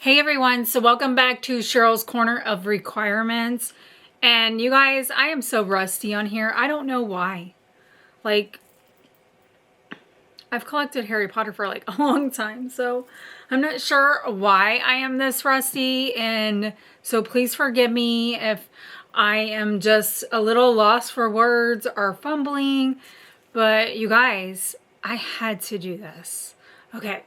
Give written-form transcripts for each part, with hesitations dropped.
Hey everyone, so welcome back to Cheryl's Corner of Requirements. And you guys, I am so rusty on here. I don't know why. Like, I've collected Harry Potter for like a long time, so I'm not sure why I am this rusty. And so please forgive me if I am just a little lost for words or fumbling. But you guys, I had to do this. Okay,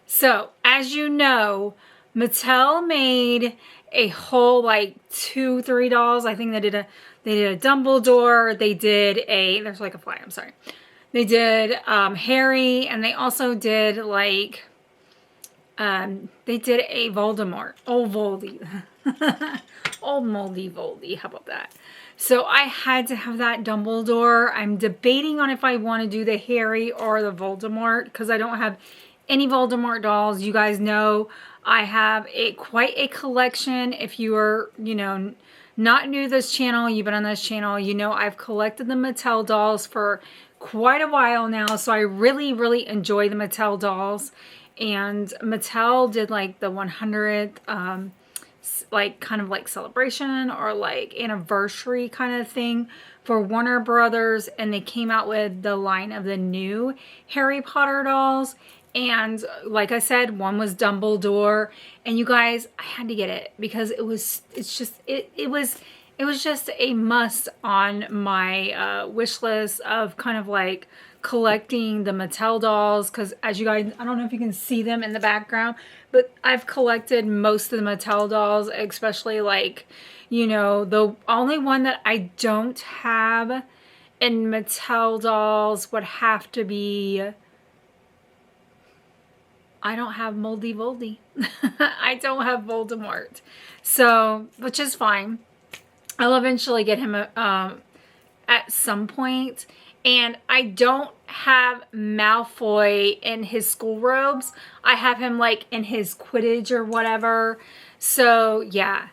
so as you know, Mattel made a whole like $2-3 dolls. I think they did a Dumbledore. They did there's like a fly. I'm sorry. They did Harry, and they also did like they did a Voldemort. Old Voldy. Old moldy Voldy. How about that? So I had to have that Dumbledore. I'm debating on if I want to do the Harry or the Voldemort because I don't have any Voldemort dolls. You guys know I have quite a collection. If you are, not new to this channel, you've been on this channel, you know I've collected the Mattel dolls for quite a while now. So I really, really enjoy the Mattel dolls. And Mattel did like the 100th like kind of like celebration or like anniversary kind of thing for Warner Brothers, and they came out with the line of the new Harry Potter dolls. And like I said, one was Dumbledore, and you guys, I had to get it because it was just a must on my wish list of kind of like collecting the Mattel dolls, because as you guys, I don't know if you can see them in the background, but I've collected most of the Mattel dolls, especially like, the only one that I don't have in Mattel dolls would have to be, I don't have Moldy Voldy. I don't have Voldemort. So, which is fine. I'll eventually get him at some point. And I don't have Malfoy in his school robes. I have him like in his Quidditch or whatever. So yeah.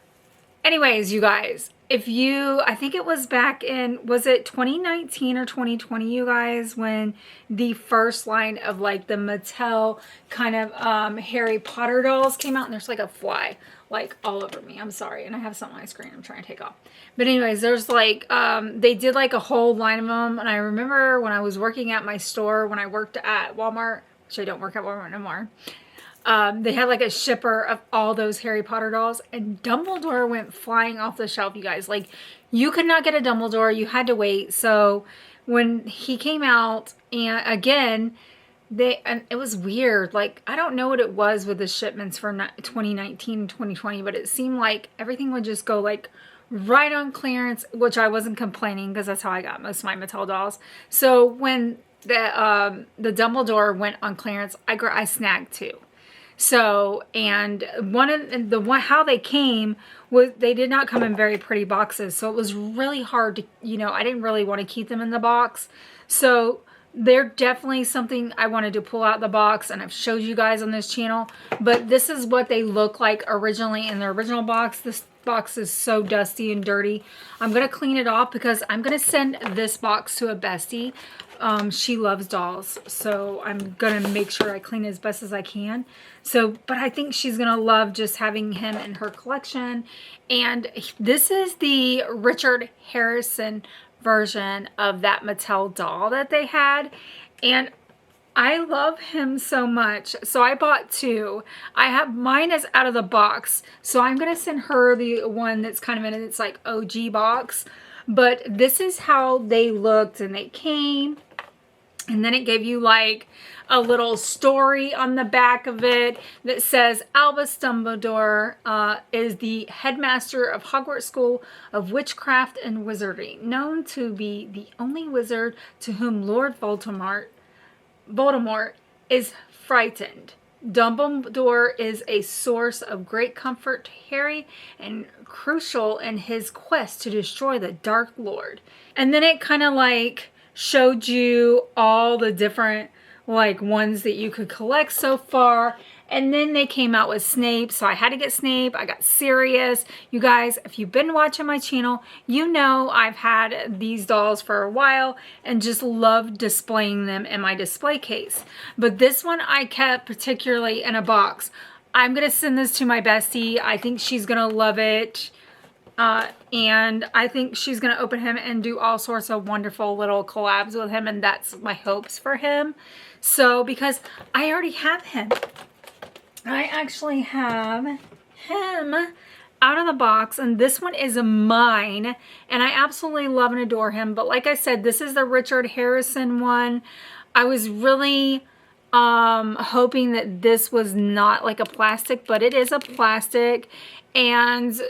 Anyways, you guys, I think it was back in, was it 2019 or 2020, you guys, when the first line of like the Mattel kind of Harry Potter dolls came out, and there's like a fly like all over me. I'm sorry. And I have something on my screen I'm trying to take off. But anyways, there's like, they did like a whole line of them. And I remember when I was working at my store, when I worked at Walmart, which I don't work at Walmart anymore, they had like a shipper of all those Harry Potter dolls, and Dumbledore went flying off the shelf, you guys. Like, you could not get a Dumbledore. You had to wait. So when he came out, and again, and it was weird. Like, I don't know what it was with the shipments for 2019 and 2020, but it seemed like everything would just go like right on clearance, which I wasn't complaining because that's how I got most of my Mattel dolls. So when the Dumbledore went on clearance, I snagged two. So, and how they came was, they did not come in very pretty boxes. So it was really hard to, I didn't really want to keep them in the box. So they're definitely something I wanted to pull out the box, and I've showed you guys on this channel. But this is what they look like originally in the original box. This box is so dusty and dirty. I'm going to clean it off because I'm going to send this box to a bestie. She loves dolls, so I'm going to make sure I clean it as best as I can. So, but I think she's going to love just having him in her collection. And this is the Richard Harrison version of that Mattel doll that they had. And I love him so much. So I bought two. Mine is out of the box. So I'm going to send her the one that's kind of in its like OG box. But this is how they looked, and they came. And then it gave you like a little story on the back of it that says Albus Dumbledore is the headmaster of Hogwarts School of Witchcraft and Wizardry, known to be the only wizard to whom Lord Voldemort is frightened. Dumbledore is a source of great comfort to Harry and crucial in his quest to destroy the Dark Lord. And then it kind of like showed you all the different like ones that you could collect so far. And then they came out with Snape, so I had to get Snape. I got Sirius. You guys, if you've been watching my channel, you know I've had these dolls for a while and just love displaying them in my display case. But this one I kept particularly in a box. I'm going to send this to my bestie. I think she's going to love it. And I think she's going to open him and do all sorts of wonderful little collabs with him. And that's my hopes for him. So, because I already have him. I actually have him out of the box. And this one is mine. And I absolutely love and adore him. But like I said, this is the Richard Harrison one. I was really hoping that this was not like a plastic, but it is a plastic. And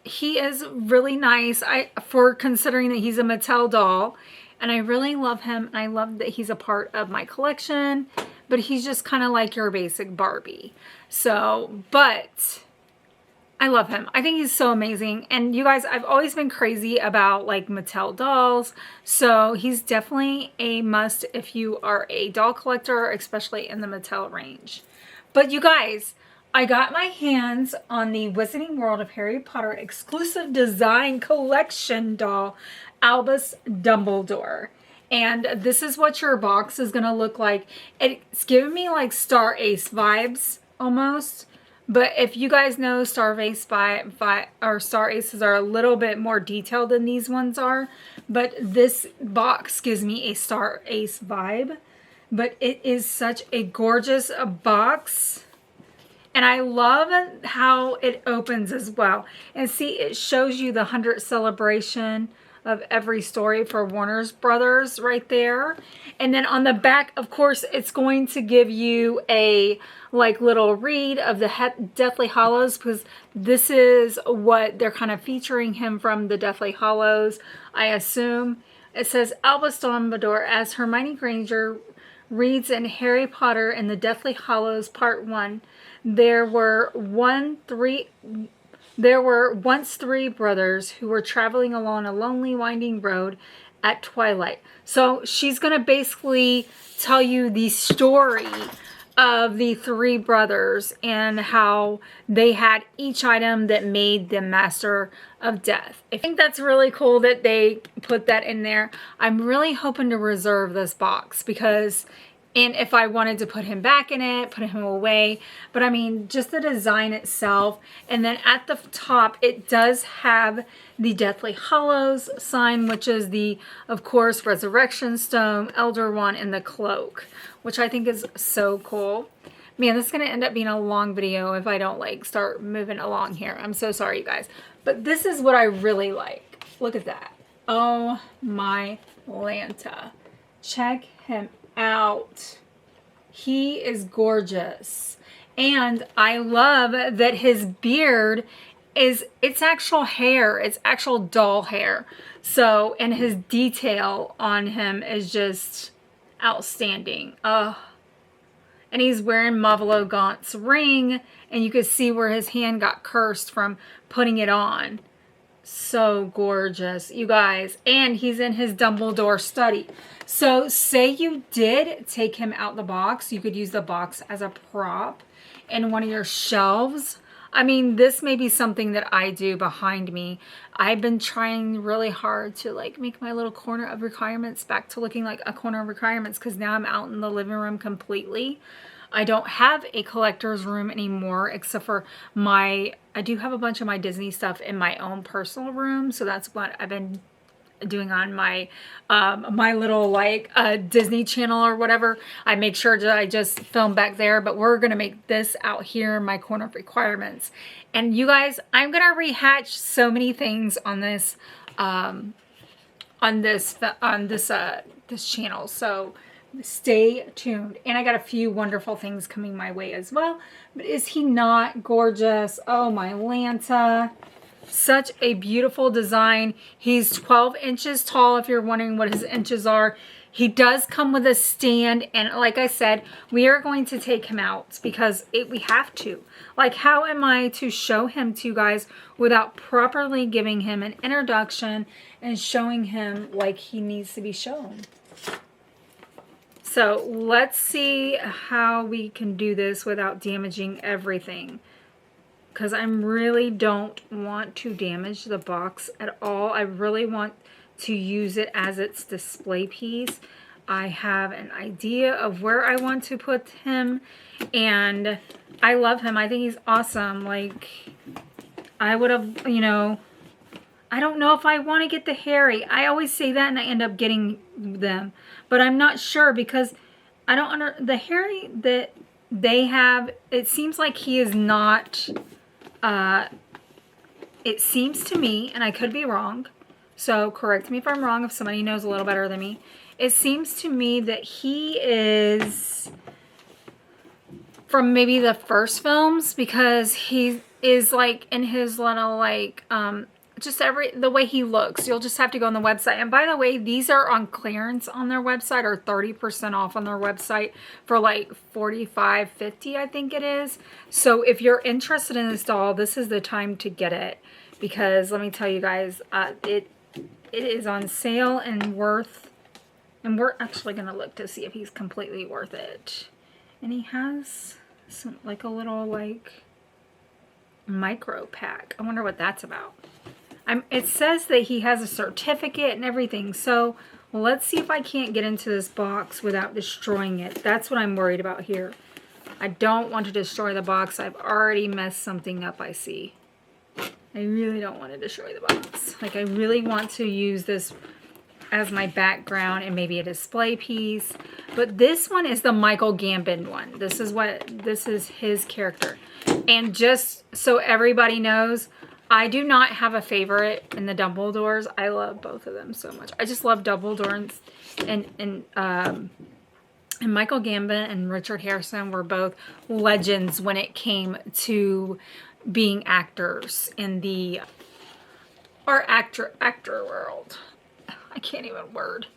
he is really nice for considering that he's a Mattel doll, and I really love him, and I love that he's a part of my collection, but he's just kind of like your basic Barbie. So, but I love him. I think he's so amazing. And you guys, I've always been crazy about like Mattel dolls, so he's definitely a must if you are a doll collector, especially in the Mattel range. But you guys, I got my hands on the Wizarding World of Harry Potter exclusive design collection doll, Albus Dumbledore. And this is what your box is going to look like. It's giving me like Star Ace vibes almost. But if you guys know, Star Aces are a little bit more detailed than these ones are. But this box gives me a Star Ace vibe. But it is such a gorgeous box. And I love how it opens as well. And see, it shows you the 100th celebration of every story for Warner's Brothers right there. And then on the back, of course, it's going to give you a like little read of the Deathly Hallows, because this is what they're kind of featuring him from, the Deathly Hallows, I assume. It says, Albus Dumbledore as Hermione Granger reads in Harry Potter and the Deathly Hallows Part 1. There were once three brothers who were traveling along a lonely winding road at twilight. So she's going to basically tell you the story of the three brothers and how they had each item that made them Master of Death. I think that's really cool that they put that in there. I'm really hoping to reserve this box because... and if I wanted to put him back in it, put him away. But I mean, just the design itself. And then at the top, it does have the Deathly Hallows sign, which is the, of course, Resurrection Stone, Elder Wand, and the Cloak, which I think is so cool. Man, this is going to end up being a long video if I don't like start moving along here. I'm so sorry, you guys. But this is what I really like. Look at that. Oh my Lanta. Check him out. He is gorgeous. And I love that his beard is, it's actual hair. It's actual doll hair. So, and his detail on him is just outstanding. And he's wearing Mavalo Gaunt's ring, and you can see where his hand got cursed from putting it on. So gorgeous, you guys. And he's in his Dumbledore study. So say you did take him out the box, you could use the box as a prop in one of your shelves. I mean, this may be something that I do behind me. I've been trying really hard to like make my little corner of requirements back to looking like a corner of requirements, because now I'm out in the living room completely. I don't have a collector's room anymore, except for I do have a bunch of my Disney stuff in my own personal room. So that's what I've been doing on my my little like Disney channel or whatever. I make sure that I just film back there, but we're gonna make this out here in my corner of requirements. And you guys, I'm gonna rehatch so many things on this this channel, so stay tuned. And I got a few wonderful things coming my way as well. But is he not gorgeous? Oh my Lanta. Such a beautiful design. He's 12 inches tall, if you're wondering what his inches are. He does come with a stand, and like I said, we are going to take him out because we have to. Like, how am I to show him to you guys without properly giving him an introduction and showing him like he needs to be shown? So let's see how we can do this without damaging everything, because I really don't want to damage the box at all. I really want to use it as its display piece. I have an idea of where I want to put him, and I love him. I think he's awesome. Like, I would have, you know, I don't know if I want to get the Harry. I always say that and I end up getting them, but I'm not sure because I don't the Harry that they have, it seems like he is not, it seems to me, and I could be wrong, so correct me if I'm wrong if somebody knows a little better than me. It seems to me that he is from maybe the first films, because he is like in his little like, just the way he looks. You'll just have to go on the website. And by the way, these are on clearance on their website, or 30% off on their website for like $45.50, I think it is. So if you're interested in this doll, this is the time to get it, because let me tell you guys, it is on sale and worth, and we're actually going to look to see if he's completely worth it. And he has some like a little like micro pack. I wonder what that's about. It says that he has a certificate and everything, so let's see if I can't get into this box without destroying it. That's what I'm worried about here. I don't want to destroy the box. I've already messed something up, I see. I really don't want to destroy the box. Like, I really want to use this as my background and maybe a display piece. But this one is the Michael Gambon one. This is his character. And just so everybody knows, I do not have a favorite in the Dumbledores. I love both of them so much. I just love Dumbledore, and Michael Gambon and Richard Harrison were both legends when it came to being actors in the actor world. I can't even word.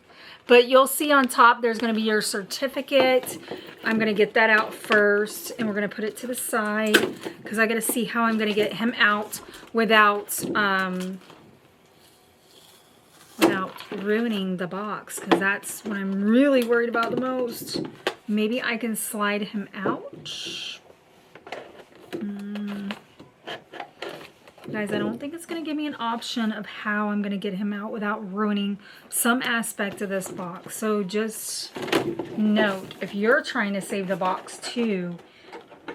But you'll see on top there's going to be your certificate. I'm going to get that out first, and we're going to put it to the side because I got to see how I'm going to get him out without ruining the box, because that's what I'm really worried about the most. Maybe I can slide him out. Guys, I don't think it's going to give me an option of how I'm going to get him out without ruining some aspect of this box. So just note, if you're trying to save the box too,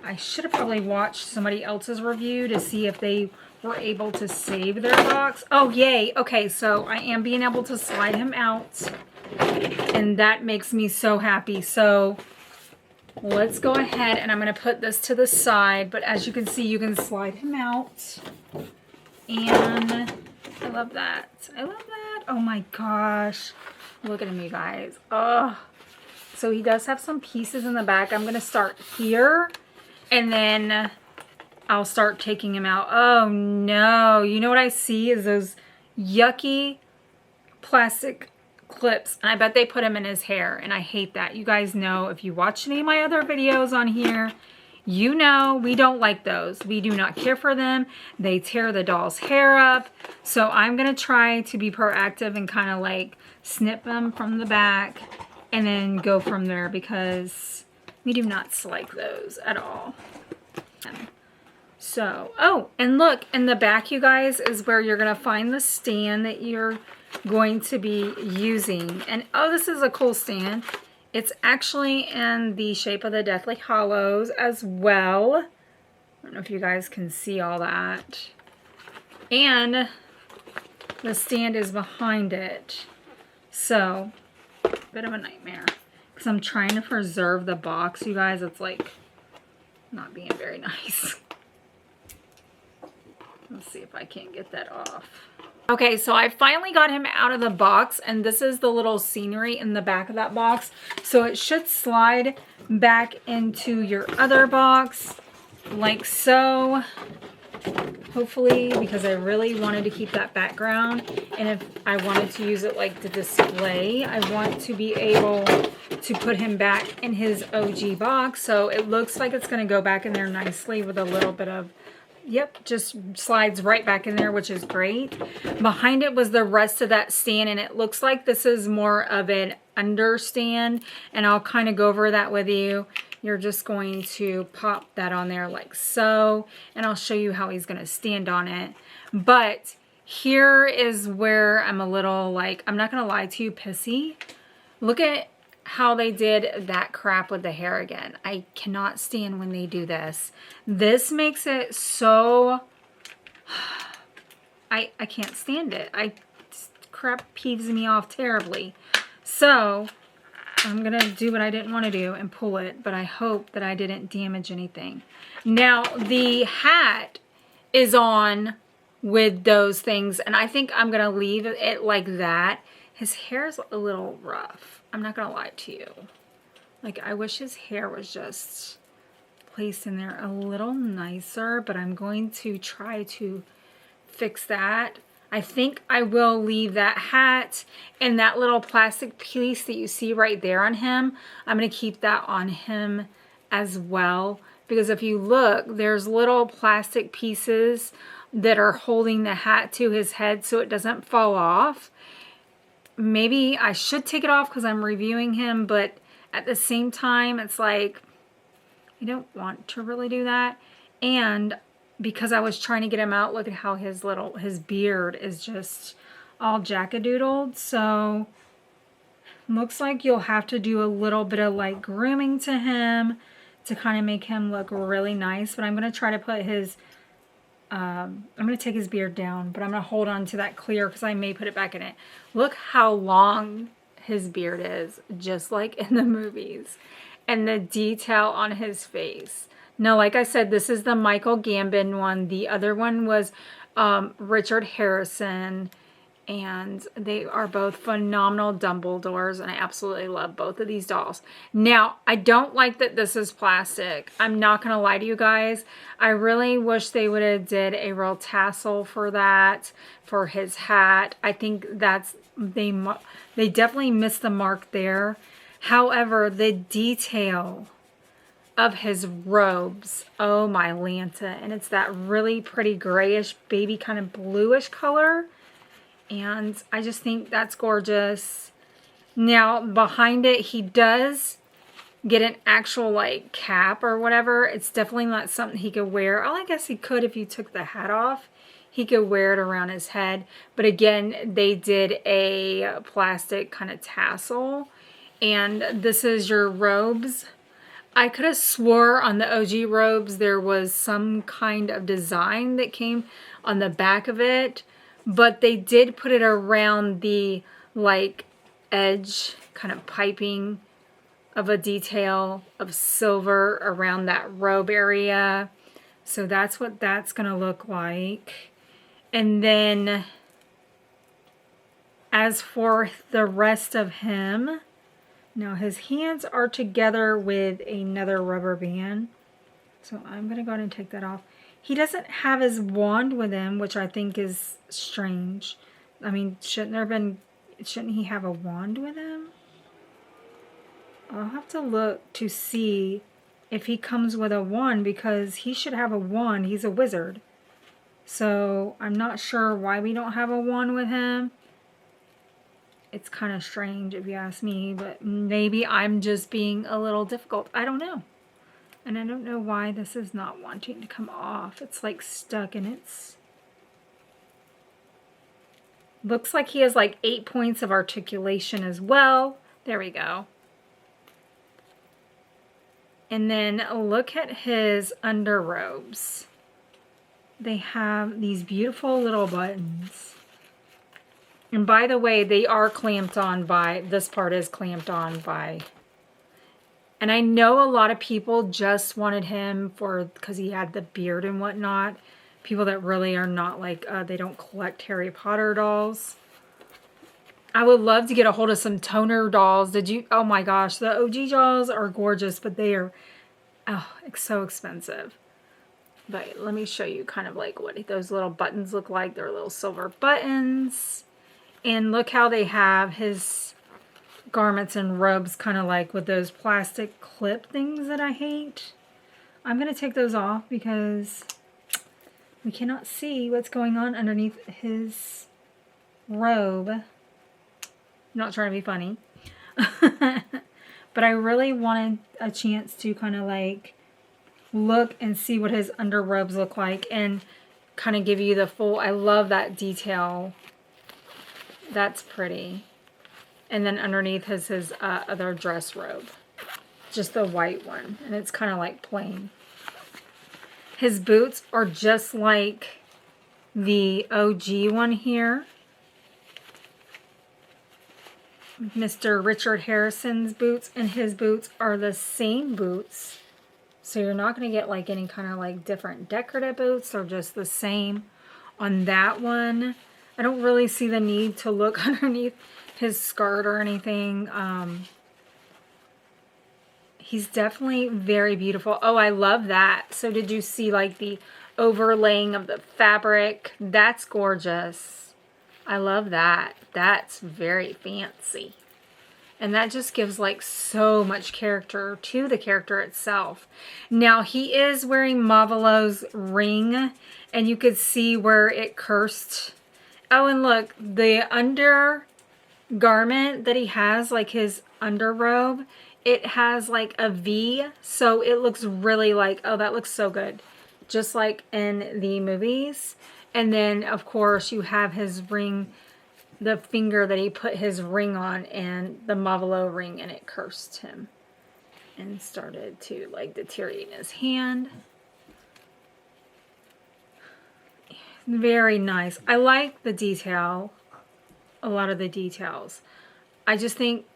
I should have probably watched somebody else's review to see if they were able to save their box. Oh, yay. Okay, so I am being able to slide him out, and that makes me so happy. So let's go ahead, and I'm going to put this to the side, but as you can see, you can slide him out. And I love that. I love that. Oh my gosh. Look at him, you guys. Oh. So he does have some pieces in the back. I'm going to start here, and then I'll start taking him out. Oh no. You know what I see is those yucky plastic clips, and I bet they put him in his hair, and I hate that. You guys know, if you watch any of my other videos on here, you know we don't like those. We do not care for them. They tear the doll's hair up. So I'm going to try to be proactive and kind of like snip them from the back and then go from there, because we do not like those at all. So, oh, and look, in the back, you guys, is where you're going to find the stand that you're going to be using. And oh, this is a cool stand. It's actually in the shape of the Deathly Hallows as well. I don't know if you guys can see all that. And the stand is behind it. So, a bit of a nightmare, because I'm trying to preserve the box, you guys. It's like not being very nice. Let's see if I can't get that off. Okay, so I finally got him out of the box, and this is the little scenery in the back of that box. So it should slide back into your other box like so. Hopefully, because I really wanted to keep that background, and if I wanted to use it like to display, I want to be able to put him back in his OG box. So it looks like it's going to go back in there nicely with a little bit of, yep, just slides right back in there, which is great. Behind it was the rest of that stand, and it looks like this is more of an understand, and I'll kind of go over that with you. You're just going to pop that on there like so, and I'll show you how he's going to stand on it. But here is where I'm a little like, I'm not going to lie to you, pissy. Look at how they did that crap with the hair again. I cannot stand when they do this. This makes it so... I can't stand it. Crap peeves me off terribly. So I'm going to do what I didn't want to do and pull it, but I hope that I didn't damage anything. Now, the hat is on with those things, and I think I'm going to leave it like that. His hair is a little rough. I'm not going to lie to you. Like, I wish his hair was just placed in there a little nicer, but I'm going to try to fix that. I think I will leave that hat and that little plastic piece that you see right there on him. I'm going to keep that on him as well, because if you look, there's little plastic pieces that are holding the hat to his head so it doesn't fall off. Maybe I should take it off because I'm reviewing him, but at the same time, it's like, I don't want to really do that. And because I was trying to get him out, look at how his beard is just all jackadoodled. So looks like you'll have to do a little bit of like grooming to him to kind of make him look really nice. But I'm going to try to put his, I'm going to take his beard down, but I'm going to hold on to that clear because I may put it back in it. Look how long his beard is, just like in the movies. And the detail on his face. Now, like I said, this is the Michael Gambon one. The other one was Richard Harrison. And they are both phenomenal Dumbledores. And I absolutely love both of these dolls. Now, I don't like that this is plastic. I'm not going to lie to you guys. I really wish they would have did a real tassel for that, for his hat. I think that's, they definitely missed the mark there. However, the detail of his robes, oh my Lanta, and it's that really pretty grayish, baby kind of bluish color, and I just think that's gorgeous. Now, behind it, he does get an actual, like, cap or whatever. It's definitely not something he could wear. Oh, I guess he could if you took the hat off. He could wear it around his head, but again, they did a plastic kind of tassel. And this is your robes. I could have swore on the OG robes there was some kind of design that came on the back of it. But they did put it around the like edge kind of piping of a detail of silver around that robe area. So that's what that's going to look like. And then as for the rest of him... Now his hands are together with another rubber band. So I'm going to go ahead and take that off. He doesn't have his wand with him, which I think is strange. I mean, shouldn't he have a wand with him? I'll have to look to see if he comes with a wand, because he should have a wand. He's a wizard. So I'm not sure why we don't have a wand with him. It's kind of strange if you ask me, but maybe I'm just being a little difficult. I don't know. And I don't know why this is not wanting to come off. It's like stuck and it's... Looks like he has like 8 points of articulation as well. There we go. And then look at his underrobes. They have these beautiful little buttons. And by the way, they are clamped on by, this part is clamped on by, and I know a lot of people just wanted him because he had the beard and whatnot. People that really are not like, they don't collect Harry Potter dolls. I would love to get a hold of some toner dolls. Oh my gosh, the OG dolls are gorgeous, but they are, it's so expensive. But let me show you kind of like what those little buttons look like. They're little silver buttons. And look how they have his garments and robes kind of like with those plastic clip things that I hate. I'm going to take those off because we cannot see what's going on underneath his robe. I'm not trying to be funny. But I really wanted a chance to kind of like look and see what his underrobes look like and kind of give you the full... I love that detail. That's pretty. And then underneath is his other dress robe. Just the white one. And it's kind of like plain. His boots are just like the OG one here. Mr. Richard Harrison's boots and his boots are the same boots. So you're not going to get like any kind of like different decorative boots. They're just the same on that one. I don't really see the need to look underneath his skirt or anything. He's definitely very beautiful. Oh, I love that. So did you see like the overlaying of the fabric? That's gorgeous. I love that. That's very fancy. And that just gives like so much character to the character itself. Now he is wearing Mavelo's ring and you could see where it cursed. Oh, and look, the undergarment that he has, like his underrobe, it has like a V. So it looks really like, oh, that looks so good. Just like in the movies. And then, of course, you have his ring, the finger that he put his ring on, and the Mavelo ring, and it cursed him. And started to, like, deteriorate in his hand. Very nice. I like the detail, a lot of the details. I just think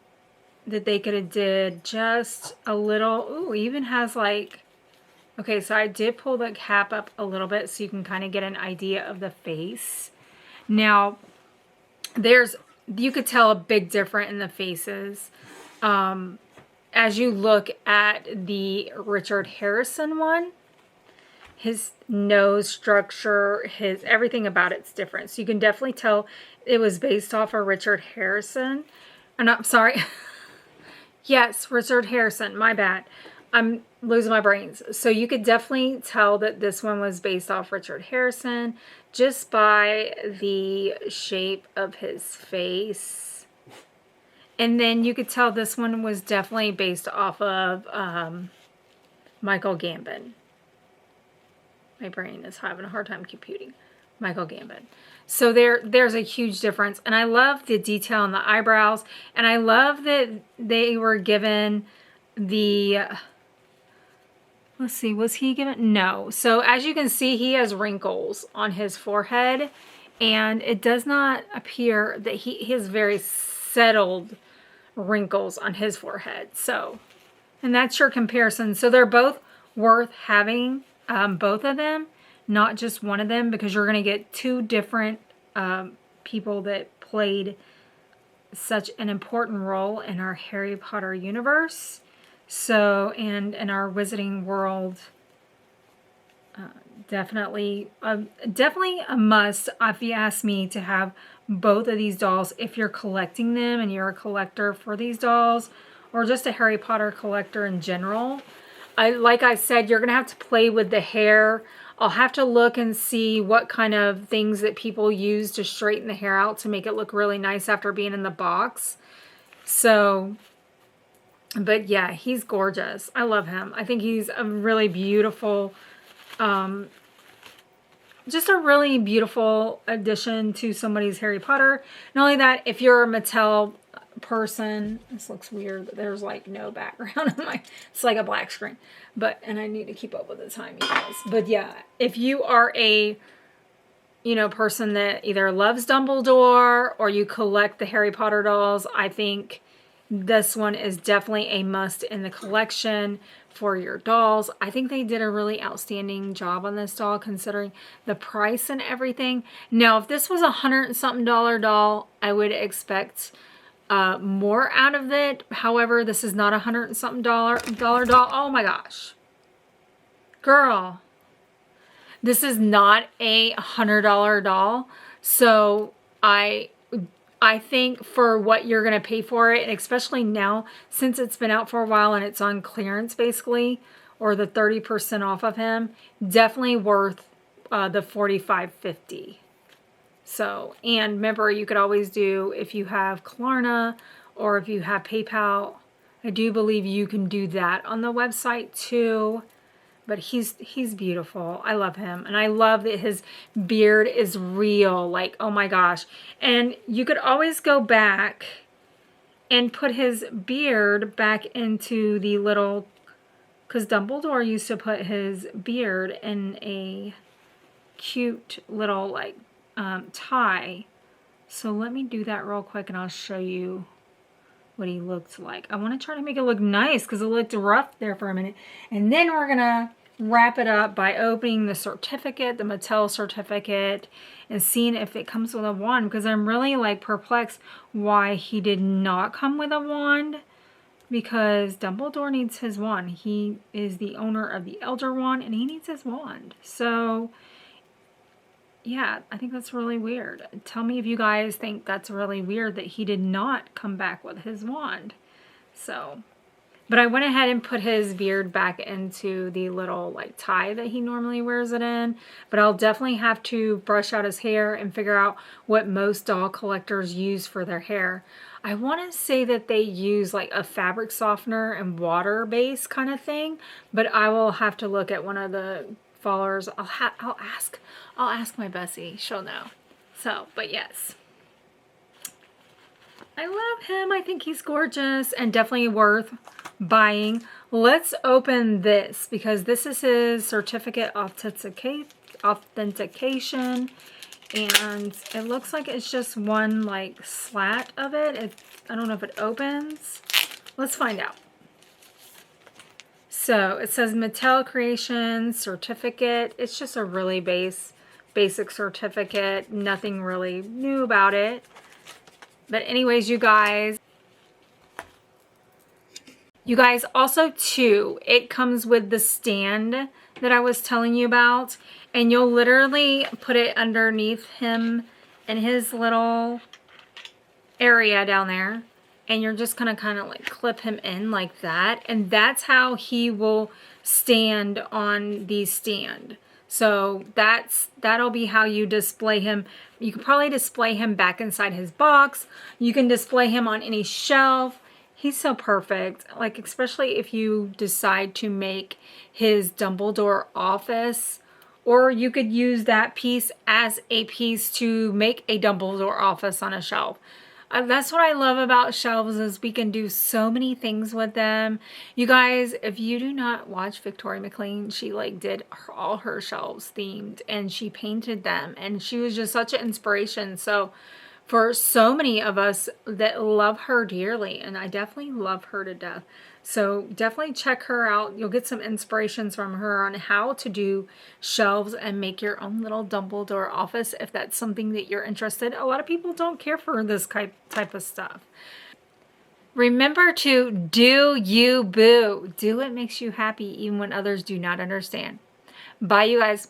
that they could have did just a little, ooh, even has, like, okay, so I did pull the cap up a little bit so you can kind of get an idea of the face. Now, you could tell a big difference in the faces. As you look at the Richard Harrison one, his nose structure, everything about it's different. So you can definitely tell it was based off of Richard Harrison. I'm sorry. Yes, Richard Harrison, my bad. I'm losing my brains. So you could definitely tell that this one was based off Richard Harrison just by the shape of his face. And then you could tell this one was definitely based off of Michael Gambon. My brain is having a hard time computing. Michael Gambon. So there's a huge difference. And I love the detail on the eyebrows. And I love that they were given the... Let's see, was he given? No. So as you can see, he has wrinkles on his forehead. And it does not appear that he has very settled wrinkles on his forehead. So, and that's your comparison. So they're both worth having, both of them, not just one of them, because you're going to get two different people that played such an important role in our Harry Potter universe. So, and in our Wizarding World, definitely a must, if you ask me, to have both of these dolls if you're collecting them and you're a collector for these dolls, or just a Harry Potter collector in general. Like I said, you're going to have to play with the hair. I'll have to look and see what kind of things that people use to straighten the hair out to make it look really nice after being in the box. So... but yeah, he's gorgeous. I love him. I think he's a really beautiful, just a really beautiful addition to somebody's Harry Potter. Not only that, if you're a Mattel person, this looks weird. There's like no background on it's like a black screen. And I need to keep up with the time, you guys. But yeah, if you are a, person that either loves Dumbledore or you collect the Harry Potter dolls, I think this one is definitely a must in the collection for your dolls. I think they did a really outstanding job on this doll considering the price and everything. Now, if this was $100 and something doll, I would expect more out of it. However, this is not $100 and something dollar doll. Oh my gosh. Girl. This is not a $100 doll. So I think for what you're going to pay for it, and especially now, since it's been out for a while and it's on clearance basically, or the 30% off of him, definitely worth the $45.50. So, and remember, you could always do, if you have Klarna or if you have PayPal, I do believe you can do that on the website too. But he's beautiful. I love him. And I love that his beard is real. Like, oh my gosh. And you could always go back and put his beard back into the little, because Dumbledore used to put his beard in a cute little like tie. So let me do that real quick and I'll show you what he looked like. I want to try to make it look nice because it looked rough there for a minute. And then we're going to wrap it up by opening the certificate, the Mattel certificate, and seeing if it comes with a wand, because I'm really like perplexed why he did not come with a wand, because Dumbledore needs his wand. He is the owner of the Elder Wand and he needs his wand. So yeah, I think that's really weird. Tell me if you guys think that's really weird that he did not come back with his wand. So, but I went ahead and put his beard back into the little like tie that he normally wears it in. But I'll definitely have to brush out his hair and figure out what most doll collectors use for their hair. I want to say that they use like a fabric softener and water base kind of thing. But I will have to look at one of the followers. I'll ask my Bessie. She'll know. So, but yes. I love him. I think he's gorgeous and definitely worth buying. Let's open this because this is his certificate authentication. And it looks like it's just one like slat of it. I don't know if it opens. Let's find out. So it says Mattel Creations certificate. It's just a really basic certificate. Nothing really new about it. But anyways, you guys also too, it comes with the stand that I was telling you about. And you'll literally put it underneath him in his little area down there. And you're just going to kind of like clip him in like that. And that's how he will stand on the stand. So that'll be how you display him. You can probably display him back inside his box. You can display him on any shelf. He's so perfect. Like, especially if you decide to make his Dumbledore office. Or you could use that piece as a piece to make a Dumbledore office on a shelf. That's what I love about shelves, is we can do so many things with them. You guys, if you do not watch Victoria McLean, she like did all her shelves themed and she painted them, and she was just such an inspiration. So for so many of us that love her dearly, and I definitely love her to death. So definitely check her out. You'll get some inspirations from her on how to do shelves and make your own little Dumbledore office if that's something that you're interested. A lot of people don't care for this type of stuff. Remember to do you, boo. Do what makes you happy even when others do not understand. Bye, you guys.